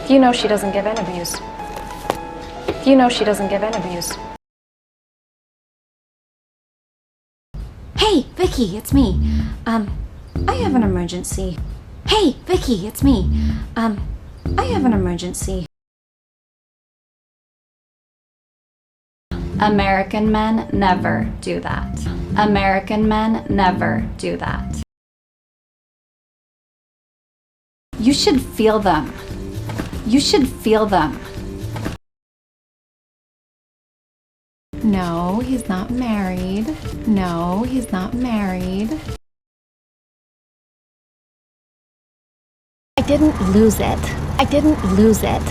You know she doesn't give interviews. You know she doesn't give interviews. Hey, Vicky, it's me. I have an emergency. Hey, Vicky, it's me. I have an emergency. American men never do that. American men never do that. You should feel them. You should feel them. No, he's not married. No, he's not married. I didn't lose it. I didn't lose it.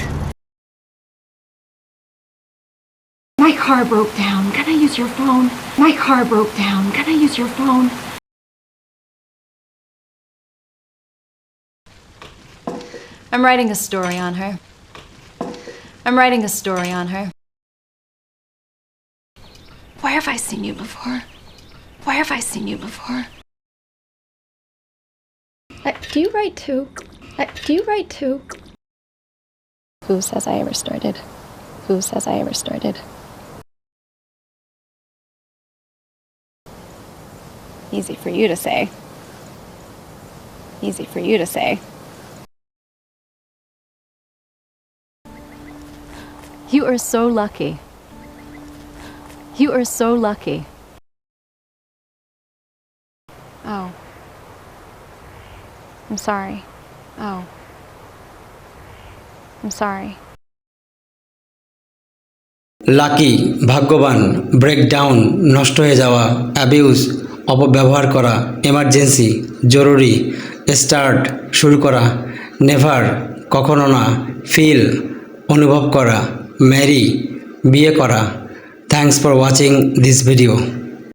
My car broke down. Can I use your phone? My car broke down. Can I use your phone? I'm writing a story on her. I'm writing a story on her. Where have I seen you before? Where have I seen you before? Do you write too? Do you write too? Who says I ever started? Who says I ever started? Easy for you to say. Easy for you to say. You are so lucky. You are so lucky. Oh. I'm sorry. Oh. I'm sorry. Lucky ভাগ্যবান, breakdown নষ্ট হয়ে যাওয়া, abuse অপব্যবহার করা, emergency জরুরি, start শুরু করা, never কখনো না, ফিল অনুভব করা, ম্যারি বিয়ে করা। Thanks for watching this video.